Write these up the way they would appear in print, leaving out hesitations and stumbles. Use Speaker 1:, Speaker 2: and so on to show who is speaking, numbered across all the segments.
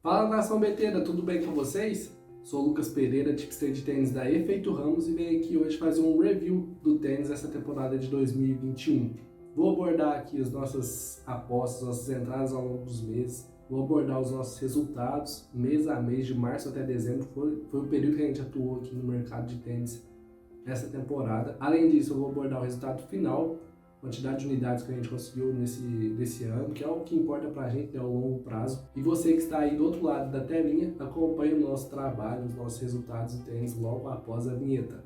Speaker 1: Fala nação beteira, tudo bem com vocês? Sou o Lucas Pereira, tipster de tênis da Efeito Ramos e venho aqui hoje fazer um review do tênis dessa temporada de 2021. Vou abordar aqui as nossas apostas, nossas entradas ao longo dos meses, vou abordar os nossos resultados mês a mês, de março até dezembro, foi o período que a gente atuou aqui no mercado de tênis nessa temporada. Além disso, eu vou abordar o resultado final, quantidade de unidades que a gente conseguiu desse ano, que é o que importa pra gente, ao longo prazo. E você que está aí do outro lado da telinha, acompanhe o nosso trabalho, os nossos resultados do tênis logo após a vinheta.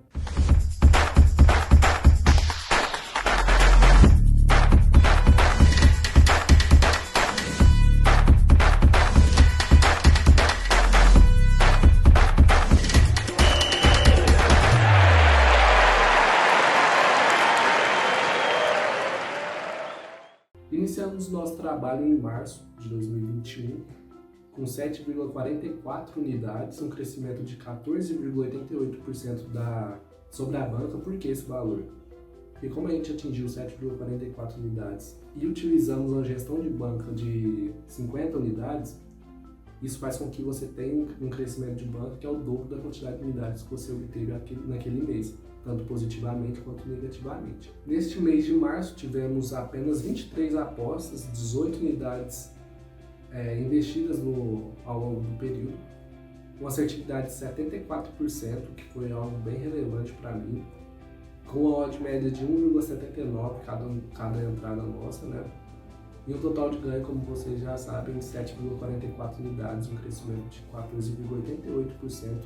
Speaker 1: Iniciamos nosso trabalho em março de 2021 com 7,44 unidades, um crescimento de 14,88% sobre a banca. Por que esse valor? Porque como a gente atingiu 7,44 unidades e utilizamos uma gestão de banca de 50 unidades, isso faz com que você tenha um crescimento de banca que é o dobro da quantidade de unidades que você obteve naquele mês, tanto positivamente quanto negativamente. Neste mês de março tivemos apenas 23 apostas, 18 unidades investidas ao longo do período, uma assertividade de 74%, que foi algo bem relevante para mim, com uma odd média de 1,79 cada entrada nossa, né? E um total de ganho, como vocês já sabem, de 7,44 unidades, um crescimento de 14,88%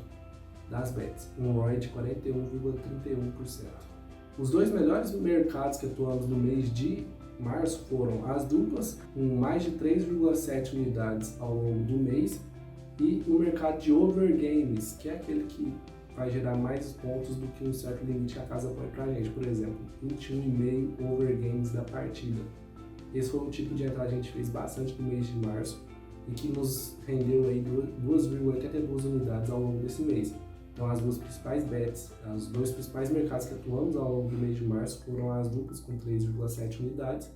Speaker 1: das bets, um ROI de 41,31%. Os dois melhores mercados que atuamos no mês de março foram as duplas, com mais de 3,7 unidades ao longo do mês, e o mercado de overgames, que é aquele que vai gerar mais pontos do que um certo limite que a casa põe pra gente, por exemplo, 21,5 overgames da partida. Esse foi um tipo de entrada que a gente fez bastante no mês de março e que nos rendeu aí 2,82 unidades ao longo desse mês. Então as duas principais bets, os dois principais mercados que atuamos ao longo do mês de março foram as duplas com 3,7 unidades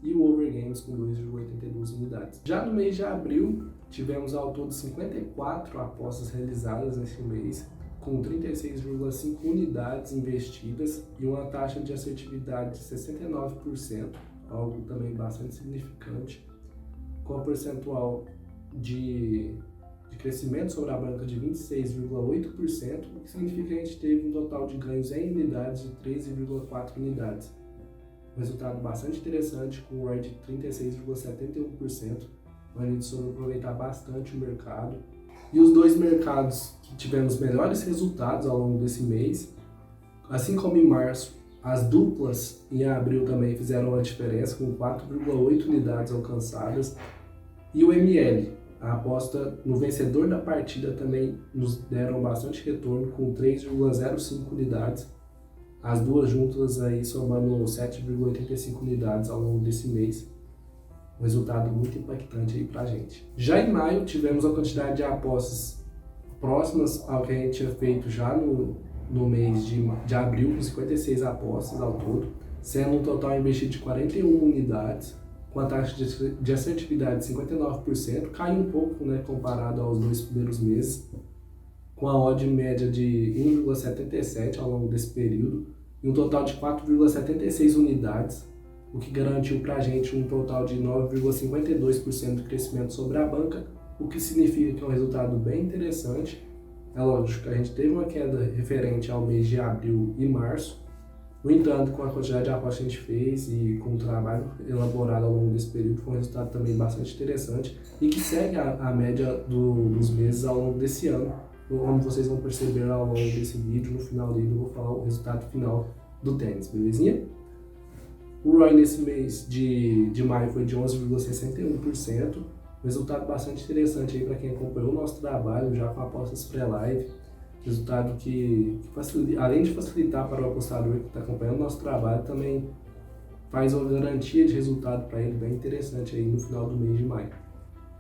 Speaker 1: e o overgames com 2,82 unidades. Já no mês de abril, tivemos ao todo 54 apostas realizadas nesse mês, com 36,5 unidades investidas e uma taxa de assertividade de 69%, algo também bastante significante, com a percentual de crescimento sobre a banca de 26,8%, o que significa que a gente teve um total de ganhos em unidades de 13,4 unidades. Um resultado bastante interessante, com um ROI de 36,71%, onde a gente soube aproveitar bastante o mercado. E os dois mercados que tivemos melhores resultados ao longo desse mês, assim como em março, as duplas em abril também fizeram a diferença, com 4,8 unidades alcançadas. E o ML, a aposta no vencedor da partida, também nos deram bastante retorno, com 3,05 unidades. As duas juntas aí somando 7,85 unidades ao longo desse mês. Um resultado muito impactante aí pra gente. Já em maio tivemos a quantidade de apostas próximas ao que a gente tinha feito já no mês de abril, com 56 apostas ao todo, sendo um total investido de 41 unidades, com a taxa de assertividade de 59%, caiu um pouco, né, comparado aos dois primeiros meses, com a odd média de 1,77 ao longo desse período, e um total de 4,76 unidades, o que garantiu para a gente um total de 9,52% de crescimento sobre a banca, o que significa que é um resultado bem interessante. É lógico que a gente teve uma queda referente ao mês de abril e março. No entanto, com a quantidade de apostas que a gente fez e com o trabalho elaborado ao longo desse período, foi um resultado também bastante interessante e que segue a média dos meses ao longo desse ano. Como vocês vão perceber ao longo desse vídeo, no final dele eu vou falar o resultado final do tênis, belezinha? O ROI nesse mês de maio foi de 11,61%. Resultado bastante interessante aí para quem acompanhou o nosso trabalho já com apostas pré-live. Resultado que além de facilitar para o apostador que está acompanhando o nosso trabalho, também faz uma garantia de resultado para ele bem interessante aí no final do mês de maio.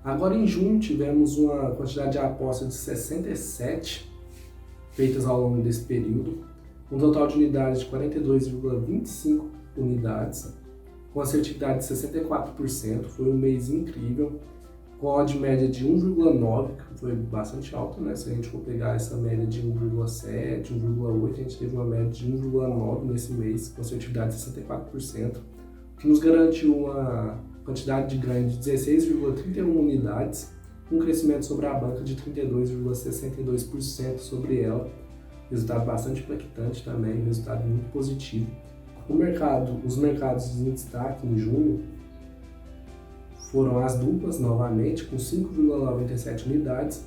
Speaker 1: Agora em junho tivemos uma quantidade de apostas de 67 feitas ao longo desse período, um total de unidades de 42,25 unidades, com assertividade de 64%, foi um mês incrível. com a odd média de 1,9, que foi bastante alta, né? Se a gente for pegar essa média de 1,7, 1,8, a gente teve uma média de 1,9 nesse mês, com assertividade de 64%, que nos garantiu uma quantidade de ganho de 16,31 unidades, um crescimento sobre a banca de 32,62% sobre ela, resultado bastante impactante também, resultado muito positivo. Os mercados em destaque em junho foram as duplas, novamente, com 5,97 unidades,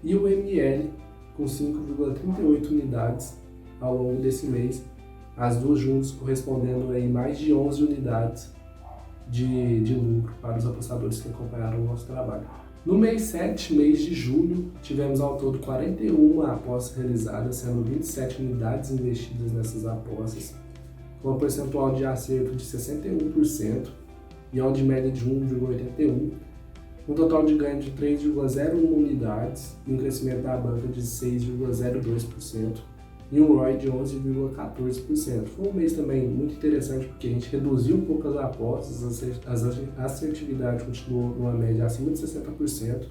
Speaker 1: e o ML, com 5,38 unidades ao longo desse mês, as duas juntas correspondendo a mais de 11 unidades de lucro para os apostadores que acompanharam o nosso trabalho. No mês 7, mês de julho, tivemos ao todo 41 apostas realizadas, sendo 27 unidades investidas nessas apostas, com um percentual de acerto de 61% e odd média de 1,81, um total de ganho de 3,01 unidades e um crescimento da banca de 6,02% e um ROI de 11,14%. Foi um mês também muito interessante porque a gente reduziu um pouco as apostas, a assertividade continuou numa média acima de 60%,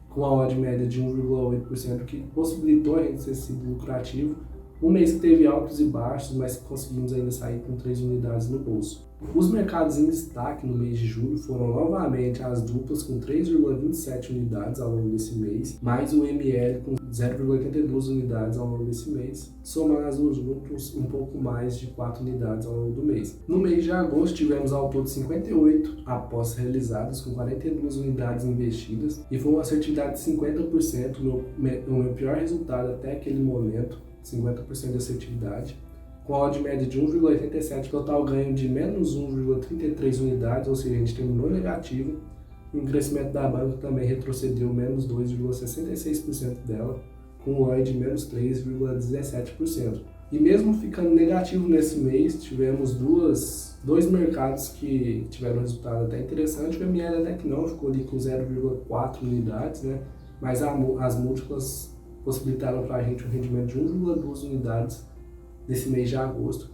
Speaker 1: com a odd média de 1,8%, que possibilitou a gente ser sido lucrativo. Um mês que teve altos e baixos, mas conseguimos ainda sair com 3 unidades no bolso. Os mercados em destaque no mês de julho foram novamente as duplas com 3,27 unidades ao longo desse mês, mais o ML com 0,82 unidades ao longo desse mês, somando as duas juntas um pouco mais de 4 unidades ao longo do mês. No mês de agosto tivemos ao todo 58 apostas realizadas com 42 unidades investidas e foi uma assertividade de 50%, o meu pior resultado até aquele momento, 50% de assertividade, com a odd média de 1,87, total ganho de menos 1,33 unidades, ou seja, a gente terminou negativo, e o crescimento da banca também retrocedeu menos 2,66% dela, com um ROI de menos 3,17%. E mesmo ficando negativo nesse mês, tivemos dois mercados que tiveram um resultado até interessante. O ML até que não, ficou ali com 0,4 unidades, né? Mas as múltiplas possibilitaram para a gente um rendimento de 1,2 unidades nesse mês de agosto.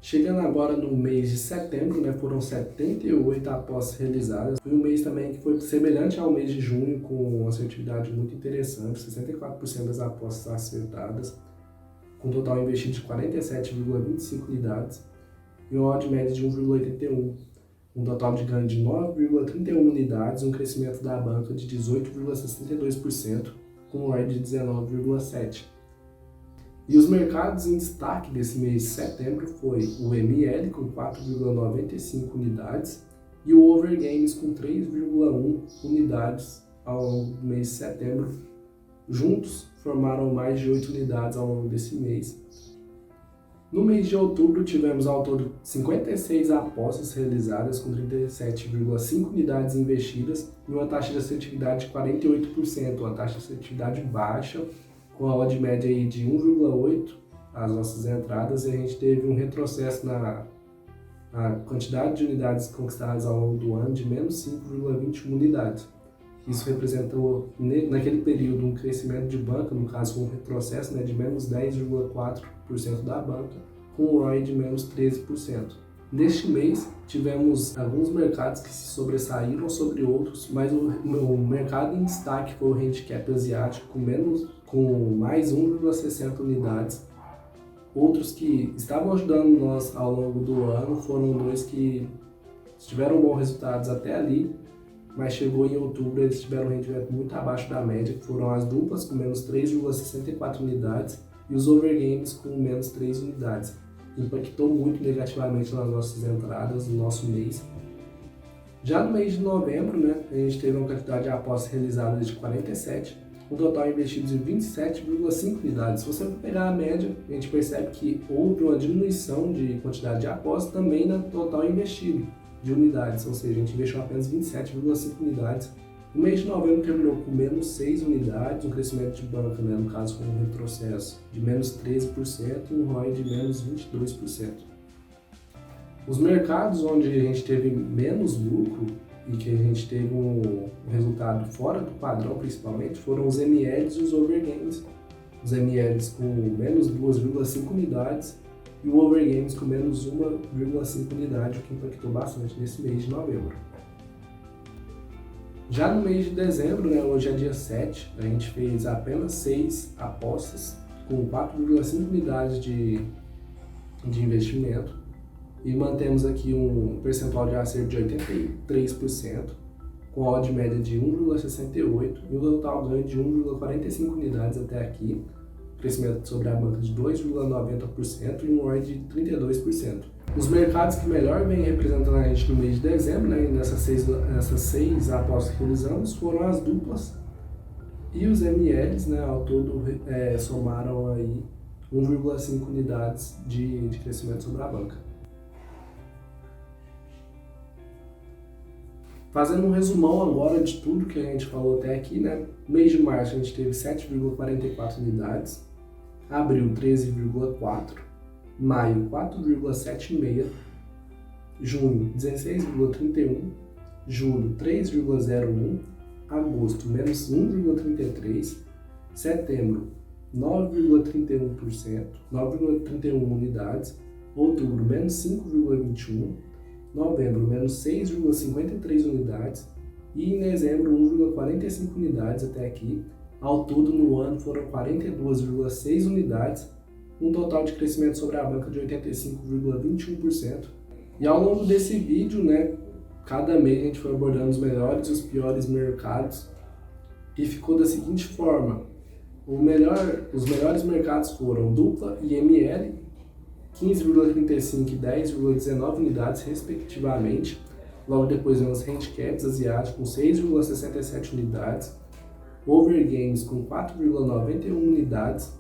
Speaker 1: Chegando agora no mês de setembro, né, foram 78 apostas realizadas. Foi um mês também que foi semelhante ao mês de junho, com uma assertividade muito interessante, 64% das apostas acertadas, com um total investido de 47,25 unidades e uma odd média de 1,81. Um total de ganho de 9,31 unidades, um crescimento da banca de 18,62%, com um ROI de 19,7%. E os mercados em destaque desse mês de setembro foi o ML com 4,95 unidades e o Overgames com 3,1 unidades ao longo do mês de setembro. Juntos formaram mais de 8 unidades ao longo desse mês. No mês de outubro tivemos ao todo 56 apostas realizadas com 37,5 unidades investidas e uma taxa de assertividade de 48%, uma taxa de assertividade baixa, com a odd média aí de 1,8 as nossas entradas, e a gente teve um retrocesso na quantidade de unidades conquistadas ao longo do ano de menos 5,21 unidades. Isso representou, naquele período, um crescimento de banca, no caso um retrocesso, né, de menos 10,4% da banca, com um ROI de menos 13%. Neste mês, tivemos alguns mercados que se sobressaíram sobre outros, mas o mercado em destaque foi o handicap asiático, com mais 1,60 unidades. Outros que estavam ajudando nós ao longo do ano foram dois que tiveram bons resultados até ali, mas chegou em outubro, eles tiveram um rendimento muito abaixo da média, que foram as duplas com menos 3,64 unidades e os overgames com menos 3 unidades. Impactou muito negativamente nas nossas entradas no nosso mês. Já no mês de novembro, né, a gente teve uma quantidade de apostas realizadas de 47, um total investido de 27,5 unidades. Se você pegar a média, a gente percebe que houve uma diminuição de quantidade de apostas também no total investido de unidades, ou seja, a gente investiu apenas 27,5 unidades. O mês de novembro terminou com menos 6 unidades, um crescimento de banca, né, no caso com um retrocesso de menos 13% e um ROI de menos 22%. Os mercados onde a gente teve menos lucro e que a gente teve um resultado fora do padrão principalmente foram os MLs e os Overgames. Os MLs com menos 2,5 unidades e o Overgames com menos 1,5 unidade, o que impactou bastante nesse mês de novembro. Já no mês de dezembro, né, hoje é dia 7, a gente fez apenas 6 apostas com 4,5 unidades de investimento e mantemos aqui um percentual de acerto de 83%, com a odd média de 1,68 e um total ganho de 1,45 unidades até aqui, crescimento sobre a banca de 2,90% e um ROI de 32%. Os mercados que melhor vêm representando a gente no mês de dezembro, né, nessas seis apostas que realizamos, foram as duplas e os MLs, né, ao todo somaram aí 1,5 unidades de crescimento sobre a banca. Fazendo um resumão agora de tudo que a gente falou até aqui, né? Mês de março a gente teve 7,44 unidades, abril 13,4, maio 4,76, junho 16,31, julho 3,01, agosto menos 1,33, setembro 9,31%, 9,31 unidades, outubro menos 5,21, novembro menos 6,53 unidades e em dezembro 1,45 unidades até aqui. Ao todo no ano foram 42,6 unidades, um total de crescimento sobre a banca de 85,21%. E ao longo desse vídeo, né, cada mês a gente foi abordando os melhores e os piores mercados e ficou da seguinte forma: os melhores mercados foram dupla e ML, 15,35 e 10,19 unidades respectivamente. Logo depois vem os handicaps asiáticos com 6,67 unidades, overgames com 4,91 unidades,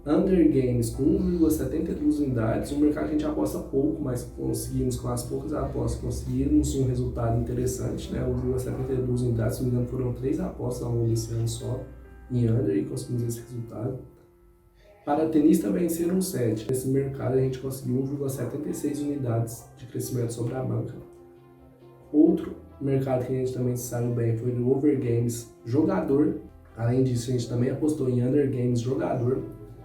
Speaker 1: undergames com 1,72 unidades, um mercado que a gente aposta pouco, mas conseguimos com as poucas apostas, conseguimos um resultado interessante, né? 1,72 unidades, se não me engano foram 3 apostas ao longo desse ano só em under e conseguimos esse resultado. Para tenista vencer um set, nesse mercado a gente conseguiu 1,76 unidades de crescimento sobre a banca. Outro mercado que a gente também saiu bem foi no overgames jogador. Além disso, a gente também apostou em undergames jogador,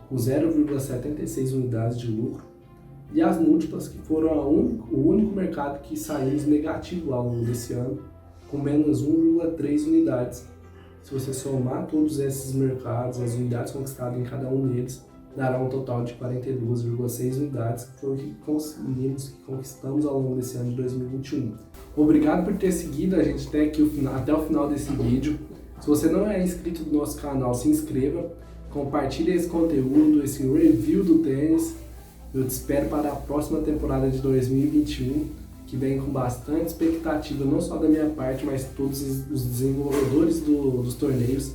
Speaker 1: com 0,76 unidades de lucro. E as múltiplas, que foram o único mercado que saímos negativo ao longo desse ano, com menos 1,3 unidades. Se você somar todos esses mercados, as unidades conquistadas em cada um deles, dará um total de 42,6 unidades, que foi o que conquistamos ao longo desse ano de 2021. Obrigado por ter seguido a gente até o final desse vídeo. Se você não é inscrito no nosso canal, se inscreva, compartilhe esse conteúdo, esse review do tênis. Eu te espero para a próxima temporada de 2021, que vem com bastante expectativa, não só da minha parte, mas todos os desenvolvedores dos torneios.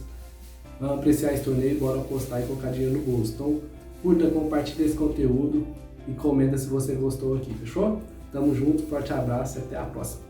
Speaker 1: Vamos apreciar esse torneio, bora apostar e colocar dinheiro no bolso. Então, curta, compartilha esse conteúdo e comenta se você gostou aqui, fechou? Tamo junto, forte abraço e até a próxima.